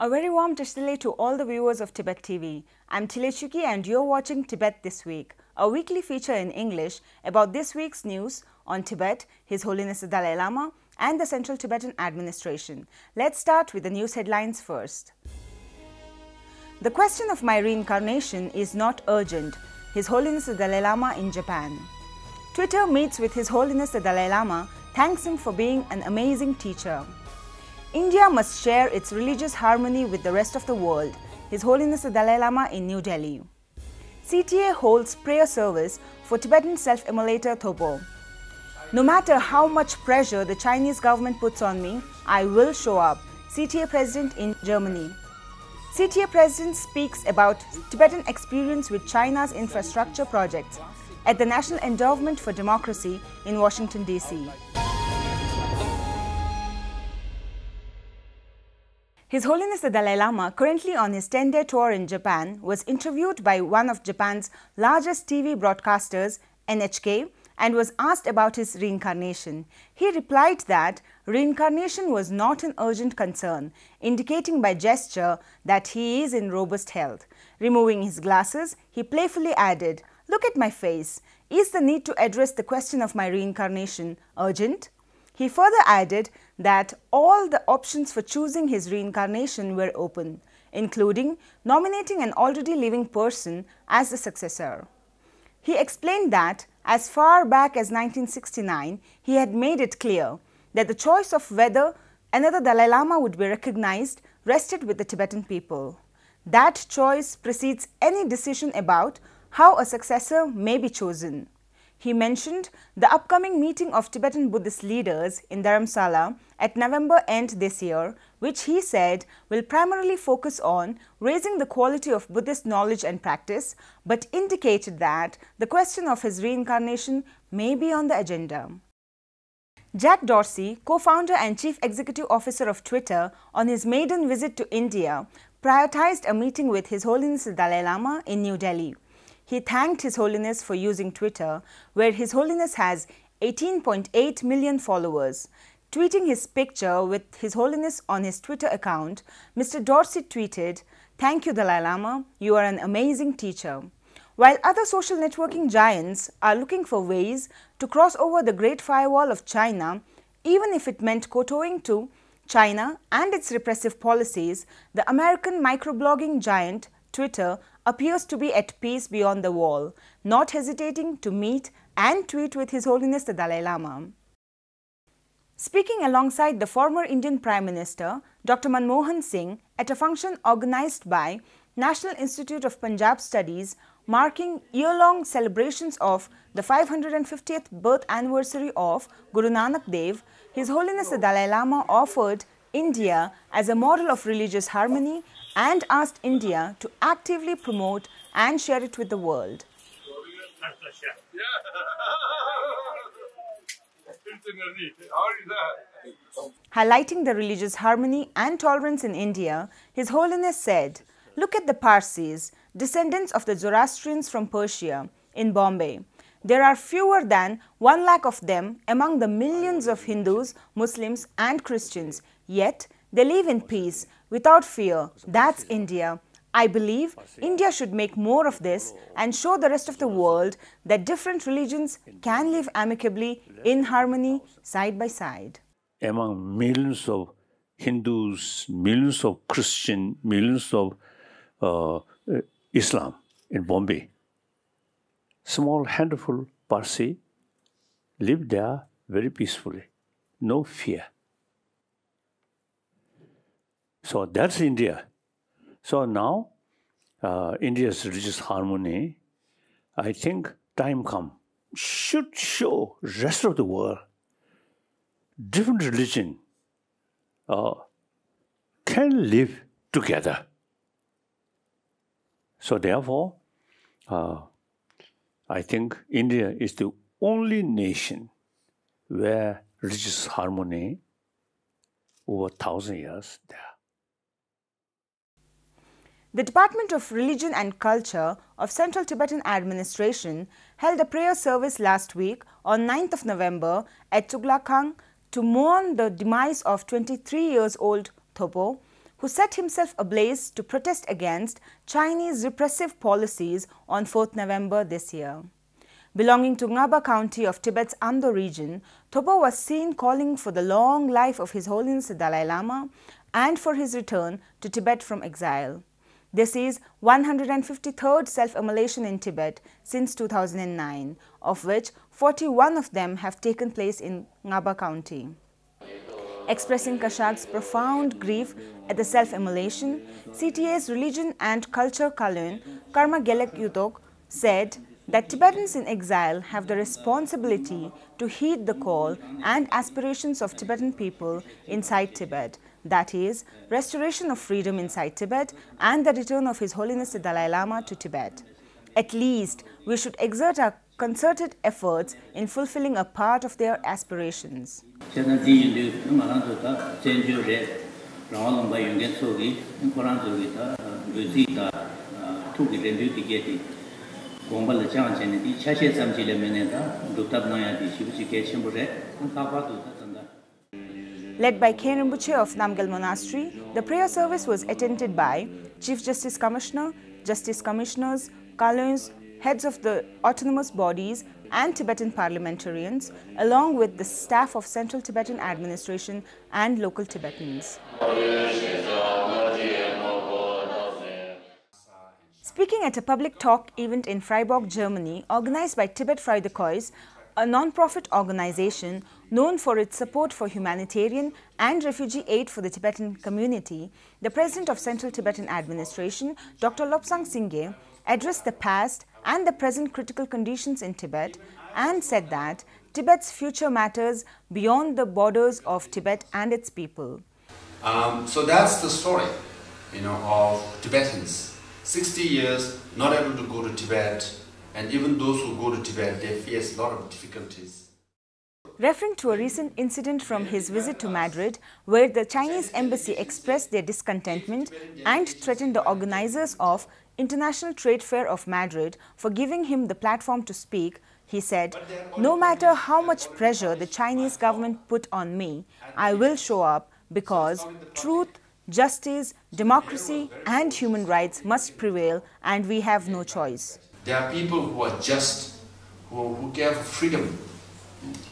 A very warm tashdele to all the viewers of Tibet TV. I'm Tilechuki and you're watching Tibet This Week, a weekly feature in English about this week's news on Tibet, His Holiness the Dalai Lama and the Central Tibetan Administration. Let's start with the news headlines first. The question of my reincarnation is not urgent. His Holiness the Dalai Lama in Japan. Twitter meets with His Holiness the Dalai Lama, thanks him for being an amazing teacher. India must share its religious harmony with the rest of the world. His Holiness the Dalai Lama in New Delhi. CTA holds prayer service for Tibetan Self-Immolator Dopo. No matter how much pressure the Chinese government puts on me, I will show up. CTA President in Germany. CTA President speaks about Tibetan experience with China's infrastructure projects at the National Endowment for Democracy in Washington D.C. His Holiness the Dalai Lama, currently on his 10-day tour in Japan, was interviewed by one of Japan's largest TV broadcasters, NHK, and was asked about his reincarnation. He replied that reincarnation was not an urgent concern, indicating by gesture that he is in robust health. Removing his glasses, he playfully added, "Look at my face. Is the need to address the question of my reincarnation urgent?" He further added that all the options for choosing his reincarnation were open, including nominating an already living person as the successor. He explained that as far back as 1969, he had made it clear that the choice of whether another Dalai Lama would be recognized rested with the Tibetan people. That choice precedes any decision about how a successor may be chosen. He mentioned the upcoming meeting of Tibetan Buddhist leaders in Dharamsala at November end this year, which he said will primarily focus on raising the quality of Buddhist knowledge and practice, but indicated that the question of his reincarnation may be on the agenda. Jack Dorsey, co-founder and chief executive officer of Twitter, on his maiden visit to India, prioritized a meeting with His Holiness the Dalai Lama in New Delhi. He thanked His Holiness for using Twitter, where His Holiness has 18.8 million followers. Tweeting his picture with His Holiness on his Twitter account, Mr. Dorsey tweeted, "Thank you, Dalai Lama, you are an amazing teacher." While other social networking giants are looking for ways to cross over the Great Firewall of China, even if it meant kowtowing to China and its repressive policies, the American microblogging giant Twitter appears to be at peace beyond the wall, not hesitating to meet and tweet with His Holiness the Dalai Lama. Speaking alongside the former Indian Prime Minister, Dr. Manmohan Singh, at a function organized by National Institute of Punjab Studies, marking year-long celebrations of the 550th birth anniversary of Guru Nanak Dev, His Holiness the Dalai Lama offered India as a model of religious harmony and asked India to actively promote and share it with the world. Highlighting the religious harmony and tolerance in India, His Holiness said, "Look at the Parsis, descendants of the Zoroastrians from Persia, in Bombay. There are fewer than 1 lakh of them among the millions of Hindus, Muslims and Christians, yet they live in peace, without fear. That's India. I believe India should make more of this and show the rest of the world that different religions can live amicably in harmony side by side." Among millions of Hindus, millions of Christians, millions of Islam in Bombay, small handful Parsi live there very peacefully, no fear. So that's India. So now, India's religious harmony, I think time come, should show rest of the world, different religion can live together. So therefore, I think India is the only nation where religious harmony over 1,000 years there. The Department of Religion and Culture of Central Tibetan Administration held a prayer service last week on 9th of November at Tuglakhang to mourn the demise of 23-year-old Dopo, who set himself ablaze to protest against Chinese repressive policies on 4th November this year. Belonging to Ngaba County of Tibet's Amdo region, Dopo was seen calling for the long life of His Holiness the Dalai Lama and for his return to Tibet from exile. This is 153rd self-immolation in Tibet since 2009, of which 41 of them have taken place in Ngaba County. Expressing Kashag's profound grief at the self-immolation, CTA's Religion and Culture Kalun, Karma Gelek Yutok, said that Tibetans in exile have the responsibility to heed the call and aspirations of Tibetan people inside Tibet, that is, restoration of freedom inside Tibet and the return of His Holiness the Dalai Lama to Tibet. At least, we should exert our concerted efforts in fulfilling a part of their aspirations. Led by K. Rinpoche of Namgyal Monastery, the prayer service was attended by Chief Justice Commissioner, Justice Commissioners, Kaluns, heads of the autonomous bodies and Tibetan parliamentarians, along with the staff of Central Tibetan Administration and local Tibetans. Speaking at a public talk event in Freiburg, Germany, organized by Tibet Freudekois, a non-profit organization known for its support for humanitarian and refugee aid for the Tibetan community, the President of Central Tibetan Administration, Dr. Lobsang Singye, addressed the past and the present critical conditions in Tibet and said that Tibet's future matters beyond the borders of Tibet and its people. So that's the story, of Tibetans. 60 years not able to go to Tibet, and even those who go to Tibet, they face a lot of difficulties. Referring to a recent incident from his visit to Madrid, where the Chinese embassy expressed their discontentment and threatened the organizers of International Trade Fair of Madrid for giving him the platform to speak, he said, "No matter how much pressure the Chinese government put on me, I will show up because truth, justice, democracy and human rights must prevail and we have no choice." There are people who are just, who care for freedom,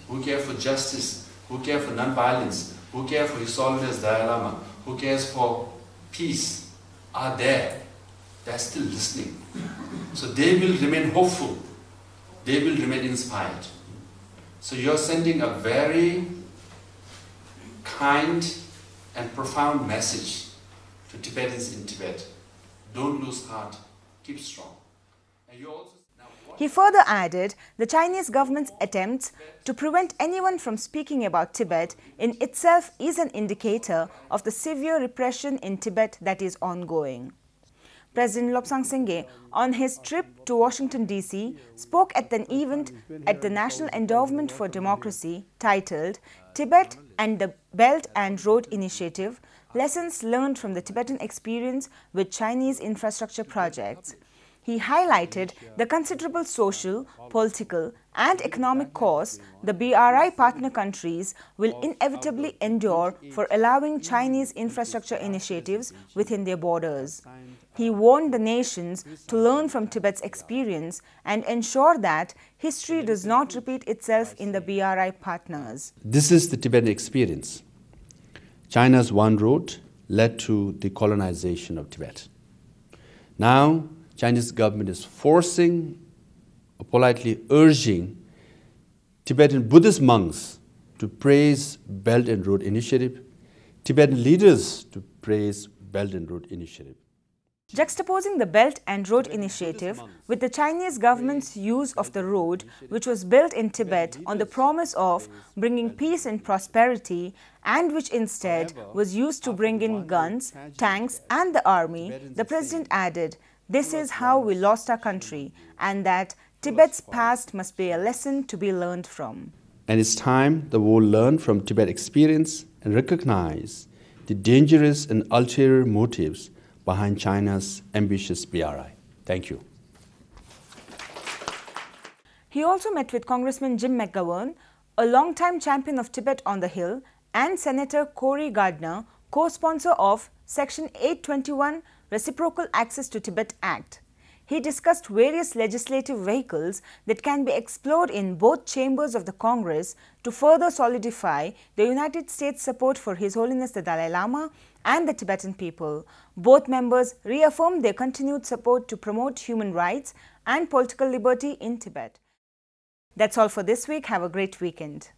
who care for justice, who care for non-violence, who care for His Holiness Dalai Lama, who cares for peace, are there. They are still listening. So they will remain hopeful. They will remain inspired. So you are sending a very kind and profound message to Tibetans in Tibet. Don't lose heart. Keep strong. He further added the Chinese government's attempts to prevent anyone from speaking about Tibet in itself is an indicator of the severe repression in Tibet that is ongoing. President Lobsang Singye, on his trip to Washington D.C., spoke at an event at the National Endowment for Democracy titled Tibet and the Belt and Road Initiative, Lessons Learned from the Tibetan Experience with Chinese Infrastructure Projects. He highlighted the considerable social, political and economic costs the BRI partner countries will inevitably endure for allowing Chinese infrastructure initiatives within their borders. He warned the nations to learn from Tibet's experience and ensure that history does not repeat itself in the BRI partners. This is the Tibetan experience. China's One Road led to the colonization of Tibet. Now, Chinese government is forcing or politely urging Tibetan Buddhist monks to praise Belt and Road Initiative, Tibetan leaders to praise Belt and Road Initiative. Juxtaposing the Belt and Road Initiative with the Chinese government's use of the road, which was built in Tibet on the promise of bringing peace and prosperity, and which instead was used to bring in guns, tanks and the army, the president added, "This is how we lost our country, and that Tibet's past must be a lesson to be learned from." And it's time the world learn from Tibet experience and recognize the dangerous and ulterior motives behind China's ambitious BRI. Thank you. He also met with Congressman Jim McGovern, a longtime champion of Tibet on the Hill, and Senator Cory Gardner, co-sponsor of Section 821 Reciprocal Access to Tibet Act. He discussed various legislative vehicles that can be explored in both chambers of the Congress to further solidify the United States' support for His Holiness the Dalai Lama and the Tibetan people. Both members reaffirmed their continued support to promote human rights and political liberty in Tibet. That's all for this week. Have a great weekend.